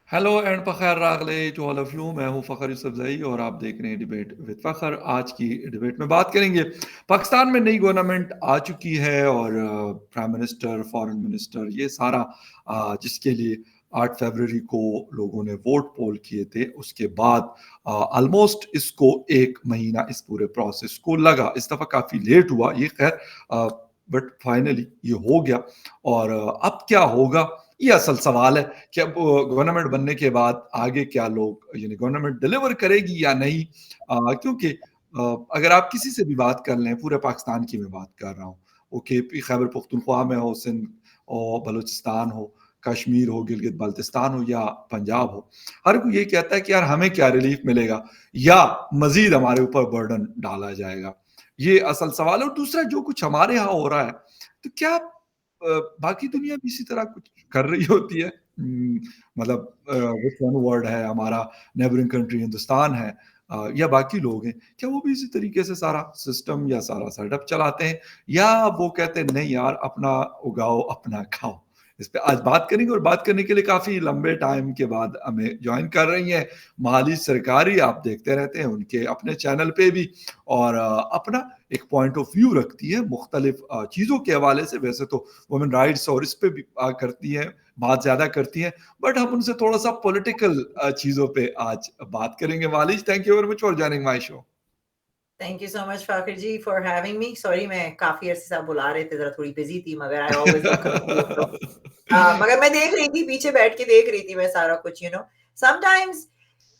Hello and Fakhar रागले to all of you. मैं हूं फ़खर यूसुफज़ई और आप देख रहे हैं डिबेट विद फ़खर। आज की डिबेट में बात करेंगे, पाकिस्तान में नई गवर्नमेंट आ चुकी है और प्राइम मिनिस्टर, फॉरेन मिनिस्टर, ये सारा जिसके लिए 8 फरवरी को लोगों ने वोट पोल किए थे, उसके बाद ऑलमोस्ट इसको 1 महीना इस पूरे प्रोसेस को लगा। इस दफ़ा काफ़ी लेट हुआ ये, खैर बट फाइनली ये हो गया। और अब क्या होगा, ये असल सवाल है कि अब गवर्नमेंट बनने के बाद आगे क्या लोग, यानी गवर्नमेंट डिलीवर करेगी या नहीं। क्योंकि अगर आप किसी से भी बात कर लें, पूरे पाकिस्तान की मैं बात कर रहा हूँ, वो के खैबर पख्तूनख्वा में हो, सिंध और बलूचिस्तान हो, कश्मीर हो, गिलगित बाल्टिस्तान हो या पंजाब हो, हर कोई ये कहता है कि यार हमें क्या रिलीफ मिलेगा या मजीद हमारे ऊपर बर्डन डाला जाएगा। ये असल सवाल है। और दूसरा, जो कुछ हमारे यहाँ हो रहा है, तो क्या बाकी दुनिया भी इसी तरह कुछ कर रही होती है? मतलब विच वन वर्ड है, हमारा नेबरिंग कंट्री हिंदुस्तान है, या बाकी लोग हैं, क्या वो भी इसी तरीके से सारा सिस्टम या सारा सेटअप चलाते हैं, या वो कहते हैं नहीं यार, अपना उगाओ अपना खाओ? इस पे आज बात करेंगे। और बात करने के लिए काफी लंबे टाइम के बाद हमें ज्वाइन कर रही हैं माली सरकारी। आप देखते रहते हैं उनके अपने चैनल पे भी, और अपना एक पॉइंट ऑफ व्यू रखती है मुख्तलिफ चीज़ों के हवाले से। वैसे तो वुमेन राइट्स और इस पे भी करती हैं, बात ज़्यादा करती हैं, बट हम उनसे थोड़ा सा पॉलिटिकल चीज़ों पे आज बात करेंगे। Malish, thank you very much for joining my show. Thank you so much Faqir ji for having me. Sorry, मैं काफी अरसे से आप बुला रहे थे, जरा थोड़ी बिजी थी, मगर I always love coming to your show. मगर मैं देख रही थी, पीछे बैठ के देख रही थी मैं सारा कुछ, sometimes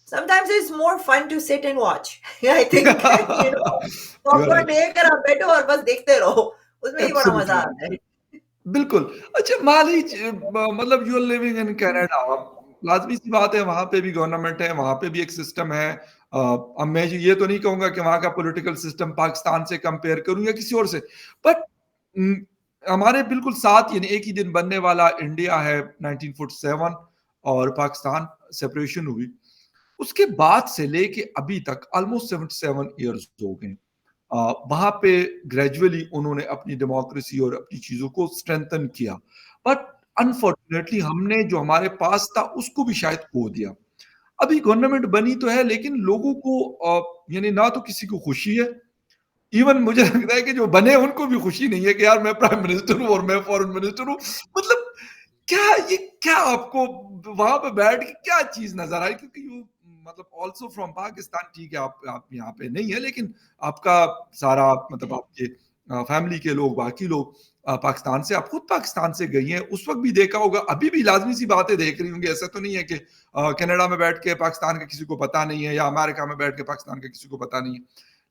sometimes it's more fun to sit and watch. I think, popcorn right, लेकर आप बैठो और बस देखते रहो, उसमें ही बड़ा मजा एब्सोल्युटली, आता है। बिल्कुल। अच्छा मालिज, मतलब you are living in Canada, लाज़मी सी बात है वहाँ पे भी गवर्नमेंट है, वहाँ पे भी एक सिस्टम है। अब मैं ये तो नहीं कहूँगा कि वहाँ का पॉलिटिकल सिस्टम पाकिस्तान से कंपेयर करूँ या किसी और से, बट उम, हमारे बिल्कुल साथ, यानी एक ही दिन बनने वाला इंडिया है 1947, और पाकिस्तान सेपरेशन हुई। उसके बाद से लेके अभी तक ऑलमोस्ट 77 इयर्स हो गए। वहां पे ग्रेजुअली उन्होंने अपनी डेमोक्रेसी और अपनी चीजों को स्ट्रेंथन किया, बट अनफॉर्चुनेटली हमने जो हमारे पास था उसको भी शायद खो दिया। अभी गवर्नमेंट बनी तो है, लेकिन लोगों को यानी ना तो किसी को खुशी है, इवन मुझे लगता है कि जो बने उनको भी खुशी नहीं है कि यार मैं प्राइम मिनिस्टर हूँ और मैं फॉरेन मिनिस्टर हूँ। मतलब क्या ये, क्या आपको वहां पे बैठ के क्या चीज नजर आई? क्योंकि यू, मतलब ऑल्सो फ्रॉम पाकिस्तान, ठीक है आप यहाँ पे नहीं है, लेकिन आपका सारा, मतलब आपके फैमिली के लोग, बाकी लोग पाकिस्तान से, आप खुद पाकिस्तान से गई हैं, उस वक्त भी देखा होगा, अभी भी लाजमी सी बातें देख रही होंगी। ऐसा तो नहीं है कि कनाडा में बैठ के पाकिस्तान का किसी को पता नहीं है या अमेरिका में बैठ के पाकिस्तान का किसी को पता नहीं है।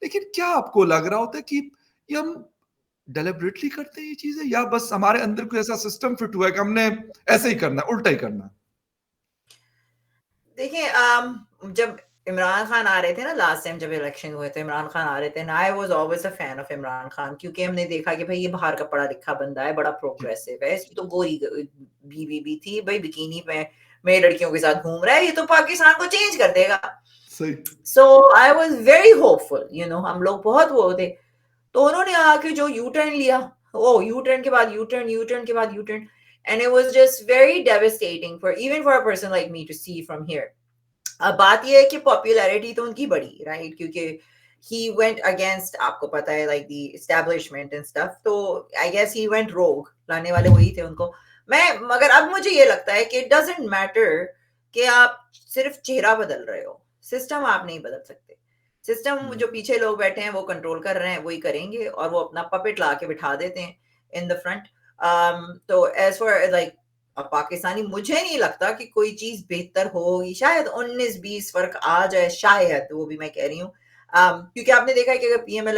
लेकिन क्या आपको लग रहा होता है कि ये हम डेलिबरेटली करते हैं ये चीजें, या बस हमारे अंदर कोई ऐसा सिस्टम फिट हुआ है कि हमने ऐसे ही करना है, उल्टा ही करना है? देखिए, जब इमरान खान आ रहे थे ना, लास्ट टाइम जब इलेक्शन हुए थे, इमरान खान आ रहे थे, I was always a fan of Imran Khan, क्योंकि हमने देखा कि भाई ये बाहर का पढ़ा लिखा बंदा है, बड़ा जी, प्रोग्रेसिव है, इसकी तो गोरी बीवी भी थी भाई, बिकिनी में लड़कियों के साथ घूम रहा है, ये तो पाकिस्तान को चेंज कर देगा। सही। सो आई वाज वेरी होपफुल, हम लोग बहुत वो थे। तो उन्होंने आके जो यू टर्न लिया, ओ यू टर्न के बाद यू टर्न, यू टर्न के बाद U turn, and it was just very devastating for even for a person like me to see from here. अब बात ये है कि पॉपुलैरिटी तो उनकी बढ़ी, राइट, क्योंकि ही वेंट अगेंस्ट, आपको पता है, like the establishment and stuff, तो आई गेस ही वेंट रोग, लाने वाले वही थे उनको। मगर अब मुझे ये लगता है कि इट डजंट मैटर कि आप सिर्फ चेहरा बदल रहे हो, सिस्टम आप नहीं बदल सकते। सिस्टम जो पीछे लोग बैठे हैं वो कंट्रोल कर रहे हैं, वही करेंगे, और वो अपना पपेट ला के बिठा देते हैं इन द फ्रंट। तो एज फॉर लाइक अब पाकिस्तानी, मुझे नहीं लगता कि कोई चीज बेहतर होगी, शायद 19-20 फर्क आ जाए, शायद, वो भी मैं कह रही हूँ। क्योंकि आपने देखा है कि अगर पीएमएल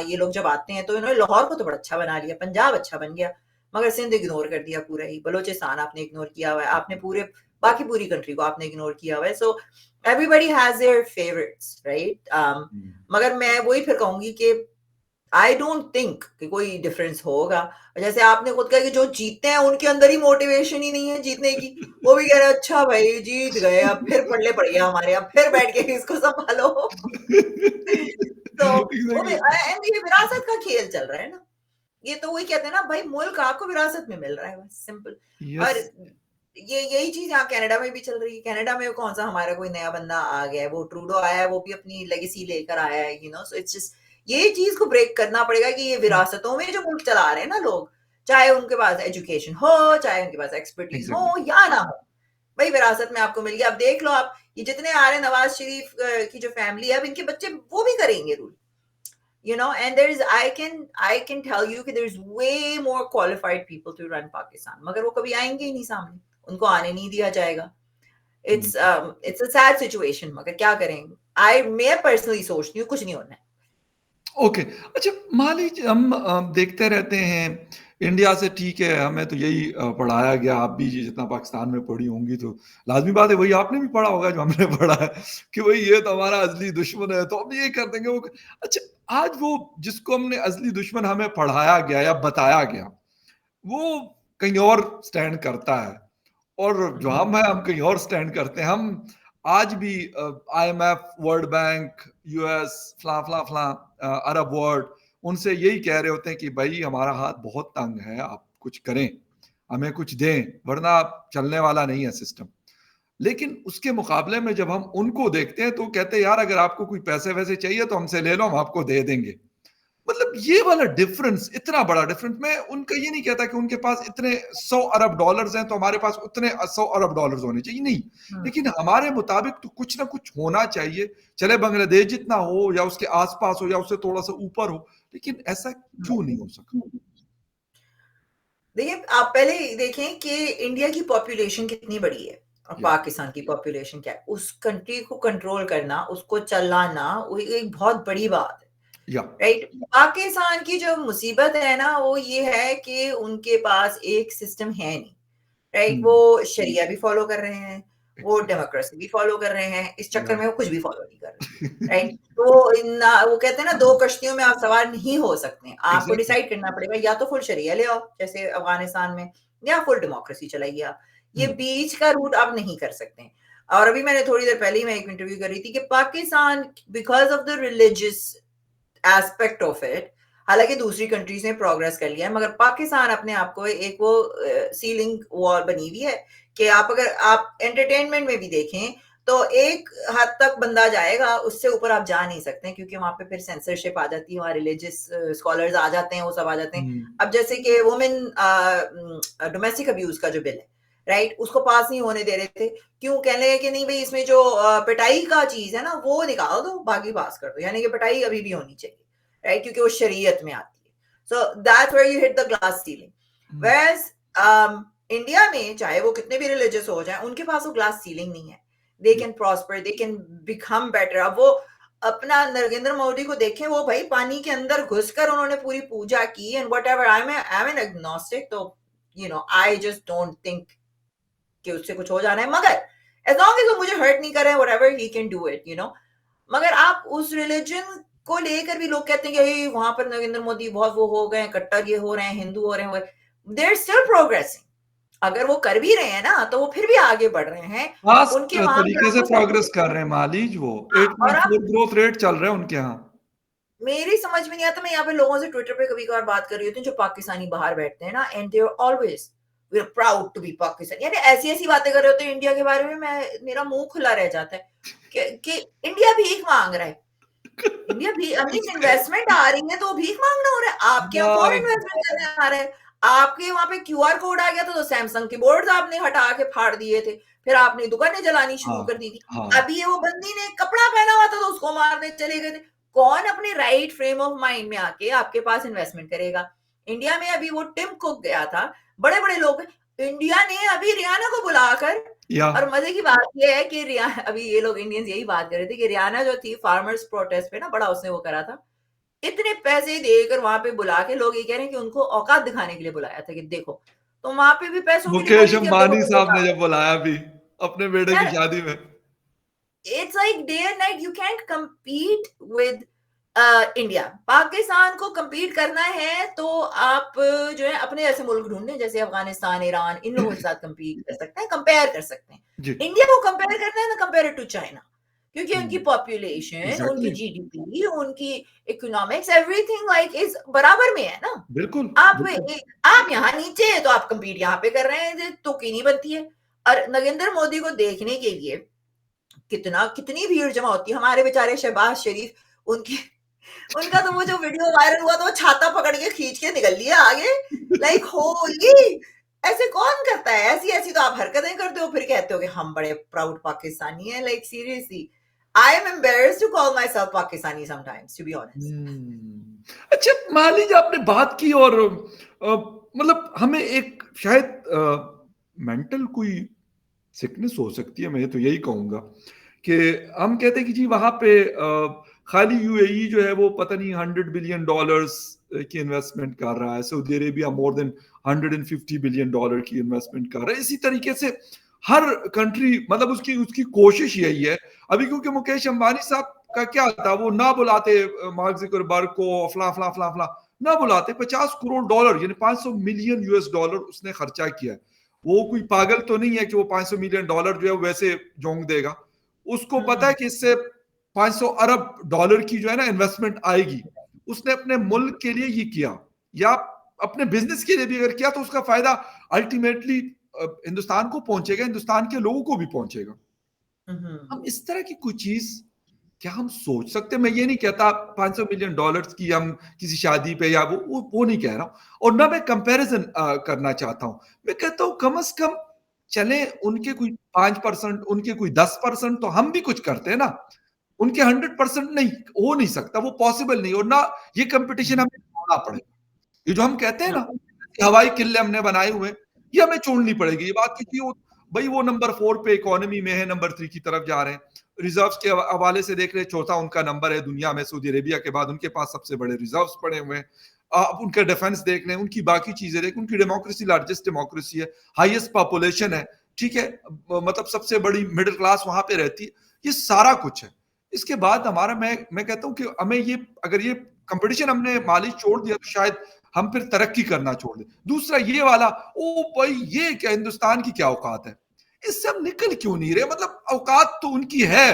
ये लोग जब आते हैं तो इन्होंने लाहौर को तो बड़ा अच्छा बना लिया, पंजाब अच्छा बन गया, मगर सिंध इग्नोर कर दिया पूरा ही, बलोचिस्तान आपने इग्नोर किया हुआ है, आपने पूरे बाकी पूरी कंट्री को आपने इग्नोर किया हुआ है। So everybody has their favourites, right. मगर मैं वही फिर कहूंगी कि आई डोंट थिंक कि कोई डिफरेंस होगा। जैसे आपने खुद कहा कि जो जीतते हैं उनके अंदर ही मोटिवेशन ही नहीं है जीतने की, वो भी कह रहे हैं अच्छा भाई जीत गए, अब फिर पढ़ले पड़ गया हमारे, अब फिर बैठ के इसको संभालो। तो वो भी, एग्जैक्टली। एंड ये विरासत का खेल चल रहा है ना, ये तो वही कहते हैं ना भाई, मुल्क आपको विरासत में मिल रहा है, बस सिंपल। यस। और ये यही चीज यहाँ कनाडा में भी चल रही है। कनाडा में कौन सा हमारा कोई नया बंदा आ गया है, वो ट्रूडो आया है, वो भी अपनी लेगेसी लेकर आया है, you no. So it's just ये चीज को ब्रेक करना पड़ेगा कि ये विरासतों में जो मुल्क चला रहे हैं ना लोग, चाहे उनके पास एजुकेशन हो, चाहे उनके पास एक्सपर्टीज हो एग्जैक्टली। या ना हो, भाई विरासत में आपको मिल गया। अब देख लो आप, ये जितने आ रहे हैं नवाज शरीफ की जो फैमिली है, अब इनके बच्चे वो भी करेंगे rule, you know, and there's I can tell you कि there's way more qualified people to run Pakistan, मगर वो कभी आएंगे ही नहीं सामने, उनको आने नहीं दिया जाएगा। it's a sad situation, मगर क्या करेंगे। मैं पर्सनली सोचती हूँ कुछ नहीं होना है। ओके, अच्छा माली जी, हम देखते रहते हैं इंडिया से, ठीक है, हमें तो यही पढ़ाया गया, आप भी जितना पाकिस्तान में पढ़ी होंगी तो लाजमी बात है वही आपने भी पढ़ा होगा जो हमने पढ़ा है कि भाई ये तो हमारा असली दुश्मन है तो हम ये कर देंगे वो अच्छा, आज वो जिसको हमने असली दुश्मन हमें पढ़ाया गया या बताया गया, वो कहीं और स्टैंड करता है, और जो हम हैं हम कहीं और स्टैंड करते हैं। हम आज भी IMF, वर्ल्ड बैंक, US, फला फला फला, अरब वर्ल्ड, उनसे यही कह रहे होते हैं कि भाई हमारा हाथ बहुत तंग है, आप कुछ करें, हमें कुछ दें, वरना चलने वाला नहीं है सिस्टम। लेकिन उसके मुकाबले में जब हम उनको देखते हैं तो कहते हैं यार अगर आपको कोई पैसे वैसे चाहिए तो हमसे ले लो, हम आपको दे देंगे। मतलब ये वाला डिफरेंस, इतना बड़ा डिफरेंस, मैं उनका ये नहीं कहता कि उनके पास इतने 100 अरब डॉलर्स हैं तो हमारे पास उतने 100 अरब डॉलर्स होने चाहिए, नहीं, लेकिन हमारे मुताबिक तो कुछ ना कुछ होना चाहिए, चले बांग्लादेश जितना हो या उसके आसपास हो या उससे थोड़ा सा ऊपर हो, लेकिन ऐसा क्यों नहीं हो सका? देखिए, आप पहले देखें कि इंडिया की पॉपुलेशन कितनी बड़ी है और या पाकिस्तान की पॉपुलेशन क्या है। उस कंट्री को कंट्रोल करना, उसको चलाना, वो एक बहुत बड़ी बात है, या राइट। पाकिस्तान की जो मुसीबत है ना, वो ये है कि उनके पास एक सिस्टम है नहीं, राइट। वो शरिया भी फॉलो कर रहे हैं, वो एग्जैक्ट डेमोक्रेसी भी फॉलो कर रहे हैं, इस या चक्कर में वो कुछ भी फॉलो नहीं कर रहे, राइट। तो वो कहते हैं ना, दो कश्तियों में आप सवार नहीं हो सकते, आपको एग्जैक्टली। डिसाइड करना पड़ेगा, या तो फुल शरिया ले आओ जैसे अफगानिस्तान में, या फुल डेमोक्रेसी चलाइए आप। ये बीच का रूट आप नहीं कर सकते। और अभी मैंने थोड़ी देर पहले ही मैं एक इंटरव्यू कर रही थी कि Pakistan, because of the religious aspect of it, हालांकि दूसरी कंट्रीज ने प्रोग्रेस कर लिया है, मगर पाकिस्तान अपने आप को एक वो सीलिंग वॉल बनी हुई है कि आप अगर आप एंटरटेनमेंट में भी देखें तो एक हद तक बंदा जाएगा, उससे ऊपर आप जा नहीं सकते, क्योंकि वहां पे फिर सेंसरशिप आ जाती है, वहां रिलीजियस स्कॉलर्स आ जाते हैं, वो सब आ जाते हैं। अब जैसे कि वुमेन डोमेस्टिक अब्यूज का जो बिल है, राइट, उसको पास नहीं होने दे रहे थे, क्यों? कहने लगे कि नहीं भाई, इसमें जो पिटाई का चीज है ना वो निकाल दो, बाकी पास कर दो, यानी कि पिटाई अभी भी होनी चाहिए, राइट, क्योंकि वो शरीयत में आती है। So that's where you hit the glass ceiling. Whereas India में चाहे वो कितने भी रिलीजियस हो जाए, उनके पास वो ग्लास सीलिंग नहीं है। They can prosper, they can become better. अब वो अपना नरेंद्र मोदी को देखें, वो भाई पानी के अंदर घुसकर उन्होंने पूरी पूजा की, and whatever. I am an agnostic, तो you know I just don't think कि उससे कुछ हो जाना है, मगर एज लॉन्ग एज वो मुझे हर्ट नहीं कर रहे हैं, whatever he can do it, you know. मगर आप उस रिलीजन को लेकर भी लोग कहते हैं कि वहां पर नरेंद्र मोदी बहुत वो हो गए, कट्टर ये हो रहे हैं, हिंदू हो रहे हैं, देर स्टिल प्रोग्रेसिंग। अगर वो कर भी रहे हैं ना, तो वो फिर भी आगे बढ़ रहे हैं। फास्ट उनके वहां पर तरीके से आपको सब प्रोग्रेस कुछ, कर रहे हैं मालीज, वो हाँ, और आप 8.4 ग्रोथ रेट चल रहा है उनके यहाँ। मेरी समझ में नहीं आता। मैं यहाँ पे लोगों से ट्विटर पे कभी कभार बात कर रही होती हूँ जो पाकिस्तानी बाहर बैठते हैं ना, and they are always we are proud to be Pakistan, यानी ऐसी ऐसी बातें कर रहे होते हैं इंडिया के बारे में, मैं मेरा मुंह खुला रह जाता है कि इंडिया भीख मांग रहा है। इंडिया भी, आई मीन इन्वेस्टमेंट आ रही है तो भीख मांगना हो रहा है। आपके यहाँ कौन हाँ इन्वेस्टमेंट करने आ रहा है? आपके वहां पे क्यूआर कोड आ गया था तो सैमसंग के बोर्ड आपने हटा के फाड़ दिए थे, फिर आपने दुकानें जलानी शुरू कर दी थी। हाँ अभी ये वो बंदी ने कपड़ा पहना हुआ था तो उसको मारने चले गए थे। कौन अपने राइट फ्रेम ऑफ माइंड में आके आपके पास इन्वेस्टमेंट करेगा? इंडिया में अभी वो टिम कुक गया था, बड़े बड़े लोग, इंडिया ने अभी रियाना को बुलाकर, या और मजे की बात यह है कि रियाना, अभी ये लोग इंडियंस यही बात कर रहे थे कि रियाना जो थी फार्मर्स प्रोटेस्ट पे ना, बड़ा उसने वो करा था, इतने पैसे देकर वहां पे बुला के, लोग ये कह रहे हैं कि उनको औकात दिखाने के लिए बुलाया था कि देखो, तो वहां पे भी पैसों की मुकेश लिटरेसी थी, अब देखो अंबानी कितने साहब ने काम। जब बुलाया भी अपने बेटे की यार, शादी में। It's like day and night, you can't compete with India. Pakistan को compete करना है तो आप जो है अपने ऐसे मुल्क ढूंढने, जैसे अफगानिस्तान, ईरान, इन लोगों के साथ compete कर सकते हैं, कंपेयर कर सकते हैं। जी इंडिया को कंपेयर करना है ना, कंपेयर टू चाइना, क्योंकि उनकी पॉपुलेशन, उनकी एग्जैक्टली, जीडीपी, उनकी इकोनॉमिक्स, एवरीथिंग लाइक इज बराबर में है ना। बिल्कुल आप बिल्कुल। आप यहाँ नीचे है तो आप compete यहाँ पे कर रहे हैं, तो की नहीं बनती है। और नरेंद्र मोदी को देखने के लिए कितनी भीड़ जमा होती है। हमारे बेचारे शहबाज शरीफ, उनकी उनका तो वो जो वीडियो वायरल हुआ, तो वो छाता पकड़ के खींच के निकल लिया आगे। लाइक होली, ऐसे कौन करता है? ऐसी ऐसी तो आप हरकतें करते हो, फिर कहते हो कि हम बड़े प्राउड पाकिस्तानी हैं। Like seriously, I am embarrassed to call my self Pakistani sometimes, to be honest. अच्छा, मान लीजिए आपने बात की और मतलब हमें एक शायद मेंटल कोई सिकनेस हो सकती है, मैं तो यही कहूंगा कि हम कहते हैं कि जी वहां पे खाली यूएई जो है वो पता नहीं $100 बिलियन की इन्वेस्टमेंट कर रहा है, Saudi Arabia more than $150 billion की इन्वेस्टमेंट कर रहा है। इसी तरीके से हर कंट्री, मतलब उसकी उसकी कोशिश यही है। अभी क्योंकि मुकेश अंबानी साहब का क्या था, वो ना बुलाते मार्क जुकरबर्ग को, फला फला फला फला ना बुलाते, $50 करोड़ यानी $500 मिलियन उसने खर्चा किया है। वो कोई पागल तो नहीं है कि वो $500 मिलियन जो है वैसे जोंक देगा। उसको पता है कि इससे $500 अरब की जो है ना इन्वेस्टमेंट आएगी। उसने अपने मुल्क के लिए ये किया या अपने बिजनेस के लिए भी अगर किया तो उसका फायदा अल्टीमेटली हिंदुस्तान को पहुंचेगा, हिंदुस्तान के लोगों को भी पहुंचेगा। हम इस तरह की कोई चीज क्या हम सोच सकते हैं? मैं ये नहीं कहता $500 मिलियन की हम किसी शादी पे या वो नहीं कह रहा हूं, और ना मैं कंपैरिजन करना चाहता हूं। मैं कहता हूं कम से कम चले उनके कोई 5%, उनके कोई 10%, तो हम भी कुछ करते हैं ना। उनके 100% नहीं हो नहीं सकता, वो पॉसिबल नहीं, और ना ये कंपटीशन हमें छोड़ना पड़ेगा। ये जो हम कहते हैं ना हवाई किले हमने बनाए हुए, ये हमें छोड़नी पड़ेगी। ये बात की भाई वो नंबर 4 पे इकोनॉमी में है, नंबर 3 की तरफ जा रहे हैं। रिजर्व्स के हवाले से देख रहे, चौथा उनका नंबर है दुनिया में, सऊदी अरेबिया के बाद उनके पास सबसे बड़े रिजर्व्स पड़े हुए हैं। अब उनका डिफेंस देख रहे हैं, उनकी बाकी चीजें देख, उनकी डेमोक्रेसी लार्जेस्ट डेमोक्रेसी है, हाईएस्ट पॉपुलेशन है, ठीक है, मतलब सबसे बड़ी मिडिल क्लास वहां पे रहती है। ये सारा कुछ है। इसके बाद हमारा, मैं कहता हूं कि हमें ये, अगर ये कंपटीशन हमने माली छोड़ दिया तो शायद हम फिर तरक्की करना छोड़ दें। दूसरा ये वाला, ओ भाई ये क्या हिंदुस्तान की क्या औकात है, इससे हम निकल क्यों नहीं रहे? मतलब औकात तो उनकी है,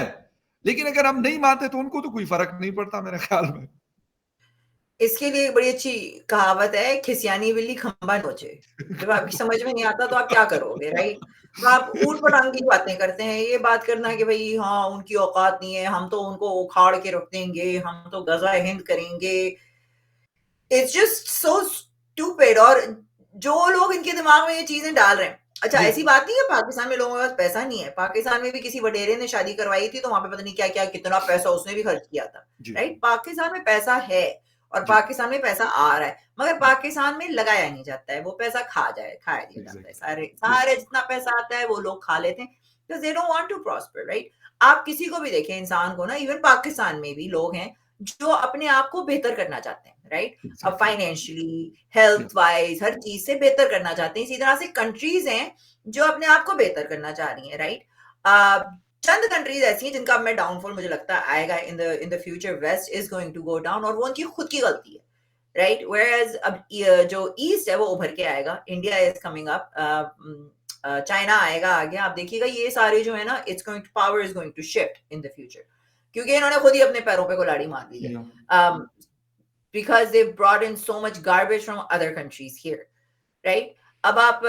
लेकिन अगर हम नहीं मानते तो उनको तो कोई फर्क नहीं पड़ता मेरे ख्याल में। इसके लिए एक बड़ी अच्छी कहावत है, खिसियानी बिल्ली खंबा नोचे। जब आपकी समझ में नहीं आता तो आप क्या करोगे, राइट? तो आप ऊट-पटांग की बातें करते हैं। ये बात करना कि भई हाँ, उनकी औकात नहीं है, हम तो उनको उखाड़ के रख देंगे, हम तो गज़ा-ए-हिंद करेंगे। It's just so stupid. और जो लोग इनके दिमाग में ये चीज़ें डाल रहे हैं, अच्छा जी ऐसी बात नहीं है पाकिस्तान में लोगों के पास पैसा नहीं है। पाकिस्तान में भी किसी वडेरे ने शादी करवाई थी, तो वहाँ पे पता नहीं क्या-क्या कितना पैसा उसने भी खर्च किया था, जी राइट? पाकिस्तान में पैसा है और जी, पाकिस्तान में पैसा आ रहा है, मगर पाकिस्तान में लगाया नहीं जाता है, वो पैसा खाया दिया जाता है। एग्जैक्टली, सारे यस, सारे जितना पैसा आता है वो लोग खा लेते हैं, because they don't want to prosper, right? आप किसी को भी देखें, इंसान को ना, इवन पाकिस्तान में भी लोग हैं जो अपने आप को बेहतर करना चाहते हैं, राइट? अब एग्जैक्टली, फाइनेंशियली, हेल्थ वाइज, हर चीज से बेहतर करना चाहते हैं। इसी तरह से कंट्रीज हैं जो अपने आप को बेहतर करना चाह रही हैं, राइट? चंद कंट्रीज ऐसी हैं जिनका अब मैं डाउनफॉल मुझे लगता है आएगा in the future. West is going to go down, और वो उनकी खुद की गलती है, राइट? वेयरएज अब जो ईस्ट है वो उभर के आएगा, India is coming up, China आएगा आगे। आप देखिएगा ये सारे जो है ना, it's going to, power is going to shift in the future, क्योंकि इन्होंने खुद ही अपने पैरों पे कुल्हाड़ी मार ली है। या Because they've brought in so much garbage from other countries here, right? अब आप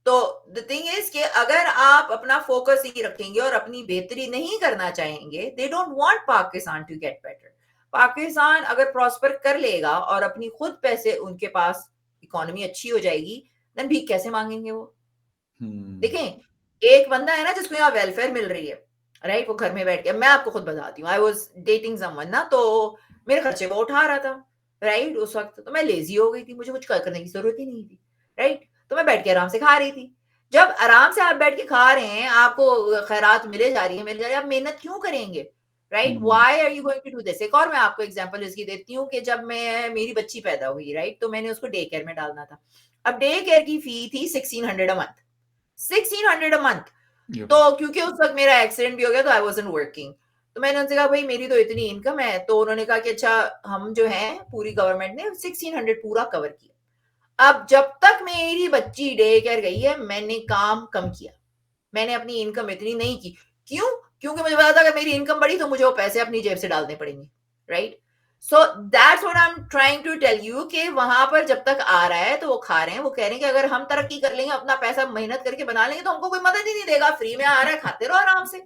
तो द थिंग इज कि अगर आप अपना फोकस ही रखेंगे और अपनी बेहतरी नहीं करना चाहेंगे, they don't want Pakistan to get better. Pakistan अगर प्रॉस्पर कर लेगा और अपनी खुद पैसे उनके पास, इकोनॉमी अच्छी हो जाएगी, देन भीख कैसे मांगेंगे वो? देखें, एक बंदा है ना जिसको यहाँ वेलफेयर मिल रही है, राइट? वो घर में बैठ के, मैं आपको खुद बताती हूँ, आई वाज डेटिंग समवन ना, तो मेरे खर्चे वो उठा रहा था, राइट? उस वक्त तो मैं लेजी हो गई थी, मुझे कुछ करने की जरूरत ही नहीं थी, राइट? तो मैं बैठ के आराम से खा रही थी। जब आराम से आप बैठ के खा रहे हैं, आपको खैरात मिले जा रही है, आप मेहनत क्यों करेंगे, right? Why are you going to do this? एक और मैं आपको एग्जांपल इसकी देती हूँ कि जब मैं, मेरी बच्ची पैदा हुई, राइट, तो मैंने उसको डे केयर में डालना था। अब डे केयर की फी थी 1600 अ मंथ, 1600 अ मंथ। या तो क्योंकि उस वक्त मेरा एक्सीडेंट भी हो गया, तो आई वाजंट वर्किंग। तो मैंने उनसे कहा भाई मेरी तो इतनी इनकम है, तो उन्होंने कहा कि अच्छा, हम जो है पूरी गवर्नमेंट ने 1600 पूरा कवर किया। अब जब तक मेरी बच्ची डे केयर गई है, मैंने काम कम किया, मैंने अपनी इनकम इतनी नहीं की। क्यों? क्योंकि मुझे पता था अगर मेरी इनकम बढ़ी तो मुझे वो पैसे अपनी जेब से डालने पड़ेंगे, right? So that's what I'm trying to tell you कि वहां पर जब तक आ रहा है तो वो खा रहे हैं, वो कह रहे हैं कि अगर हम तरक्की कर लेंगे, अपना पैसा मेहनत करके बना लेंगे, तो हमको कोई मदद ही नहीं देगा, फ्री में आ रहा है, खाते रहो आराम से,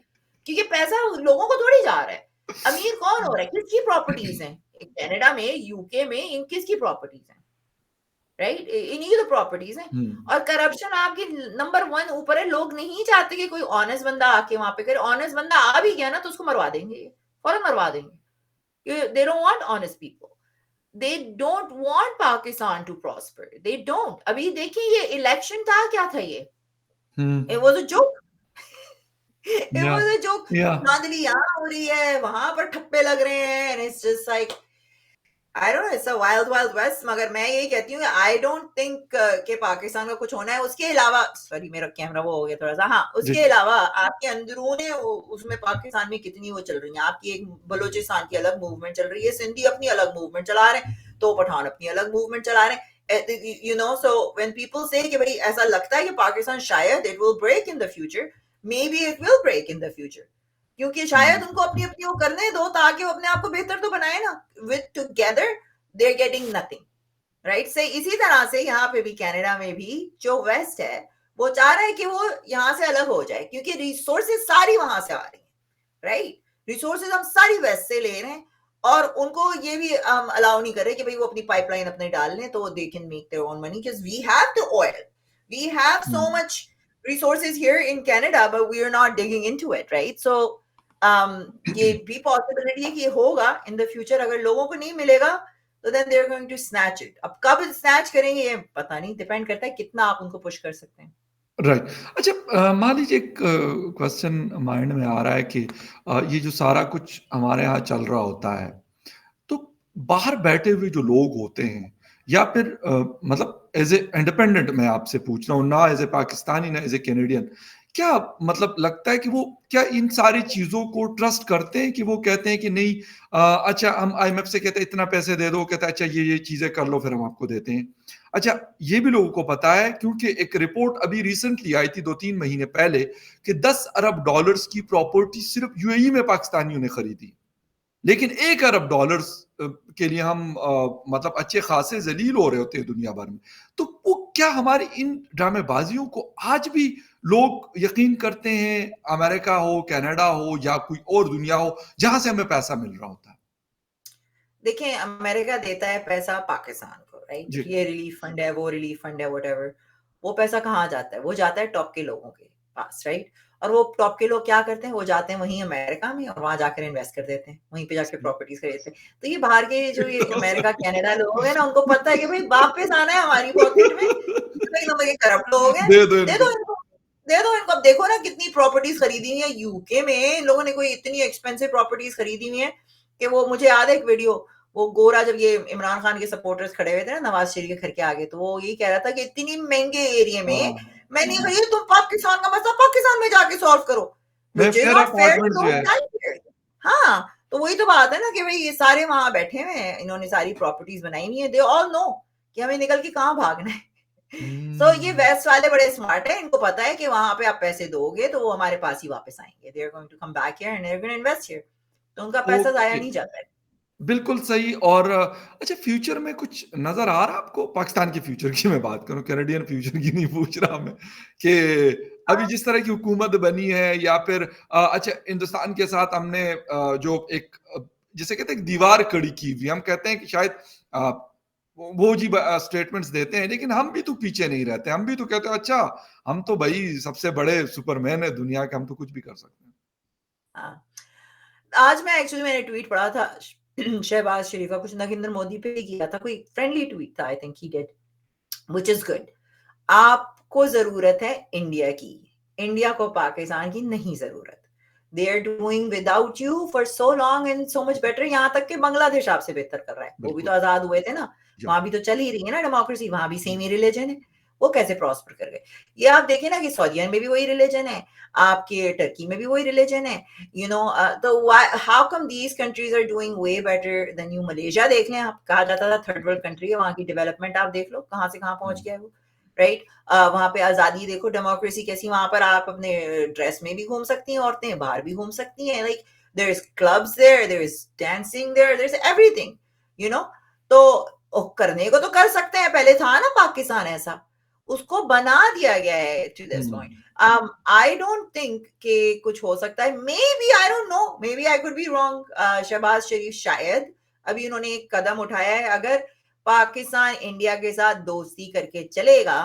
क्योंकि पैसा लोगों को थोड़ी जा रहा है। अमीर कौन हो रहा है, किसकी प्रॉपर्टीज हैं कनाडा में, यूके में, इन किसकी प्रॉपर्टीज हैं, राइट, इन्हीं तो प्रॉपर्टीज हैं। और करप्शन आपकी नंबर 1 ऊपर है, लोग नहीं चाहते कि कोई ऑनेस्ट बंदा आके वहां पे करे, ऑनेस्ट बंदा आ भी गया ना तो उसको मरवा देंगे, फौरन मरवा देंगे, दे don't want honest people, they don't want Pakistan to prosper, they don't। अभी देखिए ये इलेक्शन था, क्या था ये, it was a joke, it Yeah, was a joke। yeah. धांधली यहाँ हो रही है, वहां पर ठप्पे लग रहे हैं, and it's just like I don't know, it's a wild wild west। मगर मैं ये कहती हूँ I don't think कि पाकिस्तान का कुछ होना है। उसके अलावा, सॉरी मेरा कैमरा वो हो गया थोड़ा सा, हाँ, उसके अलावा आपके अंदरूने उसमें पाकिस्तान में कितनी वो चल रही है, आपकी एक बलोचिस्तान की अलग मूवमेंट चल रही है, सिंधी अपनी अलग मूवमेंट चला रहे हैं, तो पठान अपनी अलग मूवमेंट चला रहे हैं, you know। So when people say कि भाई ऐसा लगता है कि पाकिस्तान शायद it will break in the future, maybe it will break in the future, क्योंकि शायद उनको अपनी अपनी वो करने दो ताकि वो अपने आप को बेहतर तो बनाए ना। With together they are getting nothing, right. से इसी तरह से यहाँ पे भी कनाडा में भी जो वेस्ट है वो चाह रहा है कि वो यहाँ से अलग हो जाए, क्योंकि रिसोर्सेज सारी वहां से आ रही है, राइट। रिसोर्सेज हम सारी वेस्ट से ले रहे हैं, और उनको ये भी अलाउ नहीं कर रहे कि भाई वो अपनी पाइपलाइन अपने डाल लें तो they can make their own money, because we have the oil, we have so much resources here in Canada, but we are not digging into it, right? So ये भी पॉसिबिलिटी है कि ये होगा इन द फ्यूचर, अगर लोगों को नहीं मिलेगा तो then they are going to snatch it. अब कब स्नैच करेंगे ये पता नहीं, डिपेंड करता है कितना आप उनको पुश कर सकते हैं। राइट। अच्छा, मान लीजिए एक क्वेश्चन माइंड में आ रहा है कि ये जो सारा कुछ हमारे यहाँ चल रहा होता है, तो बाहर बैठे हुए जो लोग होते हैं, या फिर मतलब एज ए इंडिपेंडेंट मैं आपसे पूछ रहा हूँ, ना एज ए पाकिस्तानी ना एज ए कैनेडियन, क्या मतलब लगता है कि वो क्या इन सारी चीजों को ट्रस्ट करते हैं, कि वो कहते हैं कि नहीं, अच्छा हम आईएमएफ से कहते हैं इतना पैसे दे दो, कहते हैं अच्छा ये चीजें कर लो फिर हम आपको देते हैं। अच्छा, ये भी लोगों को पता है क्योंकि एक रिपोर्ट अभी रिसेंटली आई थी 2-3 महीने पहले कि 10 अरब डॉलर्स की प्रॉपर्टी सिर्फ यूएई में पाकिस्तानियों ने खरीदी, लेकिन 1 अरब डॉलर्स के लिए हम मतलब अच्छे खासे जलील हो रहे होते हैं दुनिया भर में। तो वो क्या हमारी इन ड्रामेबाजियों को आज भी लोग यकीन करते हैं, अमेरिका हो, कनाडा हो या कोई और दुनिया हो जहां से हमें पैसा मिल रहा होता है? देखिए, अमेरिका देता है पैसा पाकिस्तान को, राइट, जी। ये रिलीफ फंड है, वो रिलीफ फंड है, व्हाटएवर। वो पैसा कहाँ जाता है, वो जाता है टॉप के लोगों के पास, राइट। और वो टॉप के लोग क्या करते हैं, वो जाते हैं वहीं अमेरिका में और वहां जाकर इन्वेस्ट कर देते हैं, वहीं पे जाके प्रॉपर्टीज खरीदते हैं। तो ये बाहर के जो ये अमेरिका कनाडा लोग हैं ना, उनको पता है कि भाई वापस आना है हमारी पॉकेट में, एक नंबर के करप्ट लोग हैं, दे दो दे इनको। दो इनको, दे दो इनको। अब देखो ना कितनी प्रॉपर्टीज खरीदी हुई है यूके में इन लोगों ने, कोई इतनी एक्सपेंसिव प्रॉपर्टीज खरीदी हुई है कि वो, मुझे याद है एक वीडियो, वो गोरा जब ये इमरान खान के सपोर्टर्स खड़े हुए थे ना नवाज शरीफ के घर के आगे, तो वो यही कह रहा था कि इतनी महंगे एरिया में मैं नहीं खरीदी, तुम पाकिस्तान का मसला पाकिस्तान में जाके सॉल्व करो, which is welfare not fair to apartment जो those है। guys here। हाँ, तो वही तो बात है ना कि भाई ये सारे वहां बैठे हुए हैं, इन्होंने सारी प्रॉपर्टीज बनाई हुई है, दे ऑल नो कि हमें निकल के कहाँ भागना है। सो ये वेस्ट वाले बड़े स्मार्ट है, इनको पता है कि वहां पे आप पैसे दोगे तो वो हमारे पास ही वापस आएंगे, they are going to come back here and they are going to invest here, तो उनका पैसा जाया ओके, नहीं जाता है। बिल्कुल सही। और अच्छा, फ्यूचर में कुछ नजर आ रहा आपको, पाकिस्तान के फ्यूचर की मैं बात करूं, कैनेडियन फ्यूचर की नहीं पूछ रहा मैं, कि अभी जिस तरह की हुकूमत बनी है, या फिर अच्छा हिंदुस्तान के साथ हमने जो एक जिसे कहते हैं एक दीवार खड़ी की हुई, हम कहते हैं कि शायद वो जी स्टेटमेंट्स देते हैं, लेकिन हम भी तो पीछे नहीं रहते, हम भी तो कहते हैं अच्छा हम तो भाई सबसे बड़े सुपरमैन है दुनिया के, हम तो कुछ भी कर सकते हैं। हाँ, आज मैंने ट्वीट पढ़ा था शहबाज शरीफ का, कुछ नरेंद्र मोदी पे किया था, कोई फ्रेंडली ट्वीट था, I think he did, which is good. आपको जरूरत है इंडिया की, इंडिया को पाकिस्तान की नहीं जरूरत। They are doing without you for so long and so much better. यहाँ तक कि बांग्लादेश आपसे बेहतर कर रहा है, वो भी तो आजाद हुए थे ना, वहां भी तो चल ही रही है ना डेमोक्रेसी, वहां भी सेम ही रिलीजन है, वो कैसे प्रॉस्पर कर गए। ये आप देखिए ना कि सऊदीया में भी वही रिलीजन है, आपके टर्की में भी वही रिलीजन है, यू नो। तो how come these countries are doing way better than you. Malaysia देख लें आप, कहा जाता था थर्ड वर्ल्ड कंट्री है, वहां की डेवलपमेंट आप देख लो कहाँ से कहाँ पहुंच गया है वो, राइट। वहां पे आजादी देखो, डेमोक्रेसी कैसी, वहां पर आप अपने ड्रेस में भी घूम सकती हैं औरतें, बाहर भी घूम सकती हैं, like there is clubs there, there is dancing there, there is everything. You know. तो करने को तो कर सकते हैं, पहले था ना पाकिस्तान ऐसा, उसको बना दिया गया है to this point. I don't think कि कुछ हो सकता है, maybe, I don't know, maybe I could be wrong. Shehbaz Sharif शायद अभी उन्होंने एक कदम उठाया है, अगर पाकिस्तान इंडिया के साथ दोस्ती करके चलेगा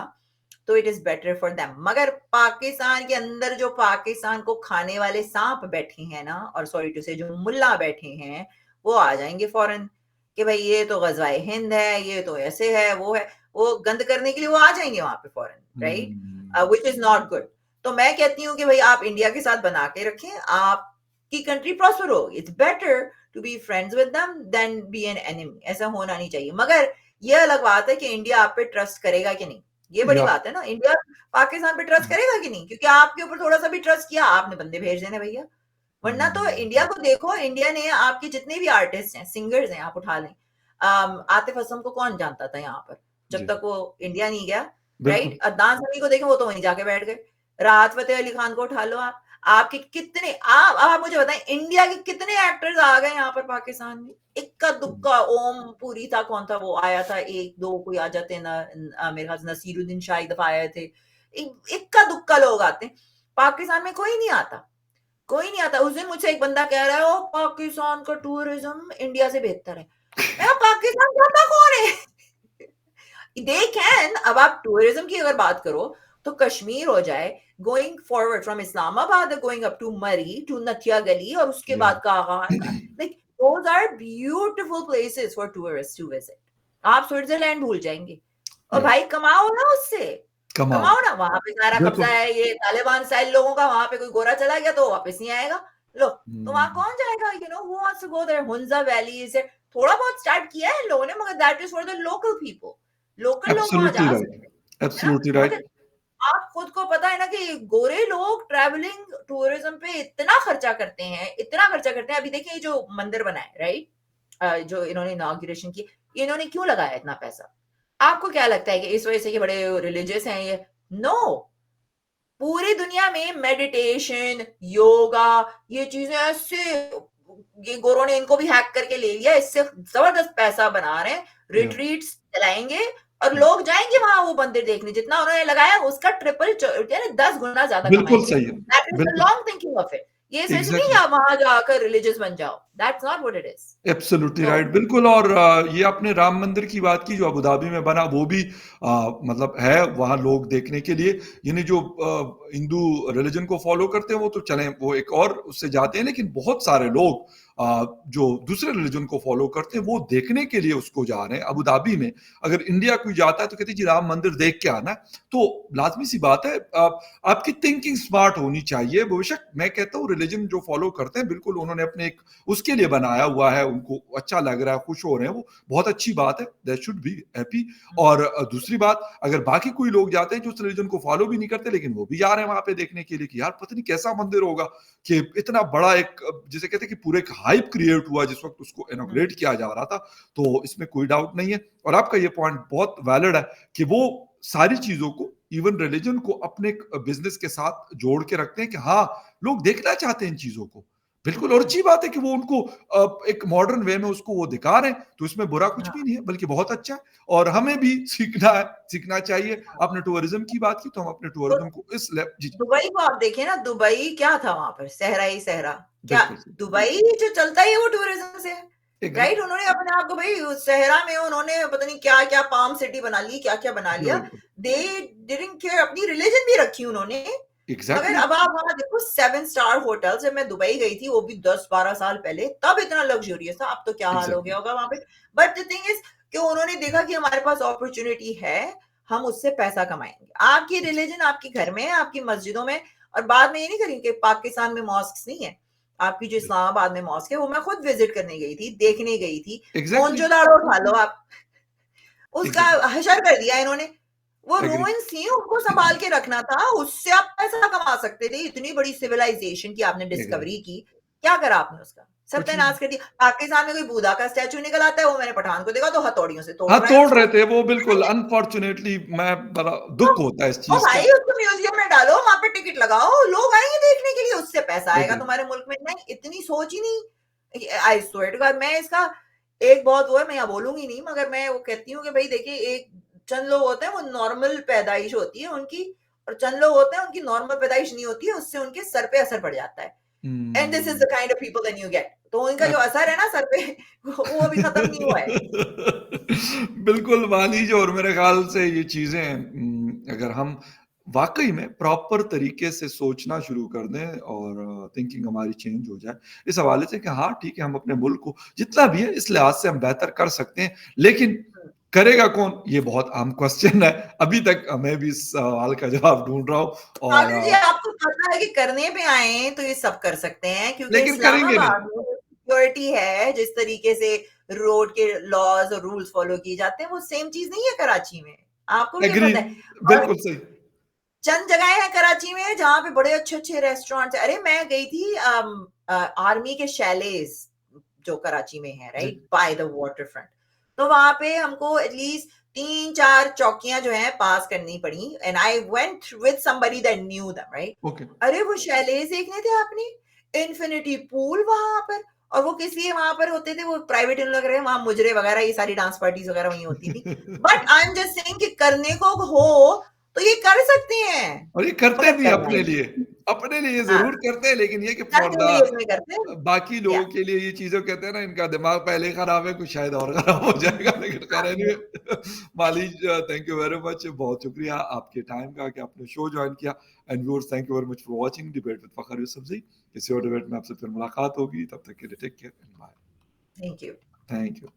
तो it is better for them, मगर पाकिस्तान के अंदर जो पाकिस्तान को खाने वाले सांप बैठे हैं ना, और सॉरी टू से जो मुल्ला बैठे हैं, वो आ जाएंगे फौरन कि भाई ये तो गजवाए हिंद है, ये तो ऐसे है, वो है, वो गंद करने के लिए वो आ जाएंगे वहां पे फौरन, right, which is not good. तो मैं कहती हूँ कि भाई आप इंडिया के साथ बना के रखें, आपकी कंट्री प्रॉस्पर होगी, it's better to be friends with them than be an enemy, ऐसा होना नहीं चाहिए। मगर ये अलग बात है कि इंडिया आप पे ट्रस्ट करेगा कि नहीं, ये बड़ी बात है ना, इंडिया पाकिस्तान पे ट्रस्ट करेगा कि नहीं, क्योंकि आपके ऊपर थोड़ा सा भी ट्रस्ट किया, आपने बंदे भेज देने भैया। वरना तो इंडिया को देखो, इंडिया ने आपके जितने भी आर्टिस्ट हैं, सिंगर्स हैं, आप उठा लें, आतिफ असलम को कौन जानता था यहाँ पर जब तक वो इंडिया नहीं गया, राइट। अदनान समी को देखो, वो तो वहीं जाके बैठ गए। राहत फतेह अली खान को उठा लो, आपके कितने, आप मुझे बताएं, इंडिया के कितने एक्टर्स आ गए यहाँ पर पाकिस्तान में, इक्का दुक्का, ओम पुरी था, कौन था वो आया था, एक दो कोई आ जाते हैं ना, मेरे ख्याल नसीरुद्दीन शाह दफा आए थे, इक्का दुक्का लोग आते हैं, पाकिस्तान में कोई नहीं आता, कोई नहीं आता। उस दिन मुझे एक बंदा कह रहा है, ओ पाकिस्तान का टूरिज्म इंडिया से बेहतर है, मैं पाकिस्तान जाता कौन है? दे कैन, अब आप टूरिज्म की अगर बात करो तो कश्मीर हो जाए, going forward from Islamabad, going up to Murree to Nathia Gali, और उसके बाद Kaghan, like those are beautiful places for tourist to visit. आप स्विट्जरलैंड भूल जाएंगे, और भाई कमाओ ना उससे, कमाओ ना, वहां पे सारा कब्जा है, ये तालिबान स्टाइल लोगों का, वहां पे कोई गोरा चला गया तो वापस नहीं आएगा, लो तो वहां कौन जाएगा, you know, who wants to go there, Hunza valley से थोड़ा बहुत स्टार्ट किया है लोगों ने, मगर that is for the local people, local लोग वहां जा सकते हैं, एब्सोल्युटली राइट। आप खुद को पता है ना कि गोरे लोग ट्रैवलिंग टूरिज्म पे इतना खर्चा करते हैं, इतना खर्चा करते हैं। अभी देखिए जो मंदिर बना है, राइट, जो इन्होंने इनॉग्रेशन की, इन्होंने क्यों लगाया इतना पैसा? आपको क्या लगता है कि इस वजह से ये बड़े रिलीजियस हैं ये? नो, पूरी दुनिया में मेडिटेशन, योगा, ये चीजें ऐसे, ये गोरों ने इनको भी हैक करके ले लिया, इससे जबरदस्त पैसा बना रहे हैं, रिट्रीट्स चलाएंगे और लोग जाएंगे वहां वो मंदिर देखने, जितना उन्होंने लगाया उसका ट्रिपल, 10 गुना ज्यादा कमाएंगे। That is the long thinking of it. ये सोच नहीं आप वहां जाकर रिलीजियस बन जाओ, that's not what it is. Absolutely right, बिल्कुल। और ये आपने राम मंदिर की बात की जो अबू धाबी में बना, वो भी मतलब है वहां लोग देखने के लिए, यानी जो हिंदू रिलीजन को फॉलो करते हैं वो तो चले, वो एक और उससे जाते हैं, लेकिन बहुत सारे लोग जो दूसरे रिलीजन को फॉलो करते हैं वो देखने के लिए उसको जा रहे हैं। अबू धाबी में अगर इंडिया कोई जाता है तो कहते जी राम मंदिर देख के आना, तो लाजमी सी बात है आपकी थिंकिंग स्मार्ट होनी चाहिए। बेशक मैं कहता हूँ रिलीजन जो फॉलो करते हैं बिल्कुल उन्होंने अपने एक उसके लिए बनाया हुआ है, उनको अच्छा लग रहा है, खुश हो रहे हैं, वो बहुत अच्छी बात है, दैट शुड बी हैप्पी। और दूसरी बात, अगर बाकी कोई लोग जाते हैं जो उस रिलीजन को फॉलो भी नहीं करते लेकिन वो भी जा रहे हैं वहां पे देखने के लिए कि यार पता नहीं कैसा मंदिर होगा, कि इतना बड़ा एक, जिसे कहते हैं कि पूरे एक हाइप क्रिएट हुआ जिस वक्त उसको इनॉग्रेट किया जा रहा था, तो इसमें कोई डाउट नहीं है। और आपका ये पॉइंट बहुत वैलिड है कि वो सारी चीजों को, इवन रिलीजन को, अपने बिजनेस के साथ जोड़ के रखते हैं कि हाँ लोग देखना चाहते हैं इन चीजों को, बिल्कुल। और अच्छी बात है कि वो उनको एक मॉडर्न वे में उसको वो दिखा रहे हैं, तो इसमें बुरा कुछ भी नहीं है, बल्कि बहुत अच्छा है। और हमें भी सीखना चाहिए। आपने टूरिज्म की बात की तो हम अपने टूरिज्म को इस जी दुबई को आप देखिए ना, दुबई क्या था वहां पर, सहरा ही सहरा, क्या दुबई जो चलता है वो टूरिज्म से है, राइट। उन्होंने अपने आप को भाई सहरा में उन्होंने पता नहीं क्या क्या पाम सिटी बना ली, क्या क्या बना लिया, दे डिडंट केयर, अपनी रिलीजन भी रखी उन्होंने। मगर अब आप वहां देखो 7 स्टार होटल, जब मैं दुबई गई थी वो भी 10-12 साल पहले, तब इतना लग्जरियस था, अब तो क्या हाल हो गया होगा वहां पे। बट द थिंग इज कि उन्होंने देखा कि हमारे पास अपॉर्चुनिटी है, हम उससे पैसा कमाएंगे। आपकी रिलीजन आपके घर में है, आपकी मस्जिदों में, और बाद में ये नहीं करेंगे पाकिस्तान में मॉस्क नहीं है, आपकी जो इस्लामाबाद में मॉस्क है, वो मैं खुद विजिट करने गई थी, देखने गई थी, मोहनजोदाड़ो उठा लो आप, उसका हशर कर दिया इन्होंने, वो रूइंस थी, उनको संभाल के रखना था, उससे आप पैसा कमा सकते थे। इतनी बड़ी सिविलाइजेशन की आपने डिस्कवरी की, क्या करा आपने उसका? सत्यानाश कर दिया। पाकिस्तान में कोई बुद्धा का स्टैचू निकल आता है, वो मैंने पठान को देखा तो हथौड़ियों से तोड़ रहे थे वो, बिल्कुल। अनफॉर्चुनेटली मैं बड़ा दुख होता है इस चीज का। भाई उसको म्यूजियम में डालो, वहां पे टिकट लगाओ, लोग आएंगे देखने के लिए, उससे पैसा आएगा तुम्हारे मुल्क में। नहीं, इतनी सोच ही नहीं। आई स्वेयर टू गॉड, मैं इसका एक बहुत वो है, मैं यहाँ बोलूंगी नहीं, मगर मैं वो कहती हूँ कि भाई देखिए, एक चंद लोग होते हैं वो नॉर्मल पैदाइश होती है उनकी, और चंद लोग होते हैं उनकी नॉर्मल पैदाइश नहीं होती है, उससे उनके सर पे असर पड़ जाता है। And this is the kind of people that you get. तो उनका जो असर है ना सर पे, वो अभी खत्म नहीं हुआ है। बिल्कुल मान लीजिए, और मेरे ख्याल से ये चीजें अगर हम वाकई में प्रॉपर तरीके से सोचना शुरू कर दें और थिंकिंग हमारी चेंज हो जाए इस हवाले से कि हाँ ठीक है, हम अपने मुल्क को जितना भी है इस लिहाज से हम बेहतर कर सकते हैं, लेकिन करेगा कौन, ये बहुत अहम क्वेश्चन है। अभी तक मैं भी इस सवाल का जवाब ढूंढ रहा हूँ। और सागर जी, आपको पता है कि करने पे आए तो ये सब कर सकते हैं, क्योंकि लेकिन करेंगे नहीं। इस्लामाबाद में सिक्योरिटी है, जिस तरीके से रोड के लॉज और रूल्स फॉलो किए जाते हैं, वो सेम चीज नहीं है कराची में। आपको भी ये एग्री, पता है। और बिल्कुल सही। चंद जगहें हैं कराची में जहाँ पे बड़े अच्छे अच्छे रेस्टोरेंट्स है। अरे मैं गई थी आर्मी के शैलेज जो कराची में है, जी, right by the waterfront. तो वहां पे हमको एटलीस्ट 3-4 चौकियां जो है पास करनी पड़ी, and I went with somebody that knew them, right. Okay. अरे वो शैलेज देखने थे आपने, इन्फिनिटी पूल वहां पर। और वो किस लिए वहां पर होते थे, वो प्राइवेट इन लग रहे हैं, वहां मुजरे वगैरह ये सारी डांस पार्टीज वगैरह वहीं होती थी। But I am just saying कि करने को हो तो ये कर सकते हैं, और ये करते मगर भी करना अपने है। लिए, अपने लिए हाँ, ज़रूर करते हैं, लेकिन ये कि फॉर सेल्फ द में करते हैं। बाकी या लोगों के लिए ये चीज़ें कहते हैं ना, इनका दिमाग पहले ही खराब है, कुछ शायद और खराब हो जाएगा। लेकिन खैर एनीवे, मालिक थैंक यू वेरी मच, बहुत शुक्रिया आपके टाइम का कि आपने शो जॉइन किया। And viewers, thank you very much for watching debate with Fakhar Yousafzai. किसी और डिबेट में आपसे फिर मुलाकात होगी, तब तक के लिए take care and bye. Thank you. Thank you.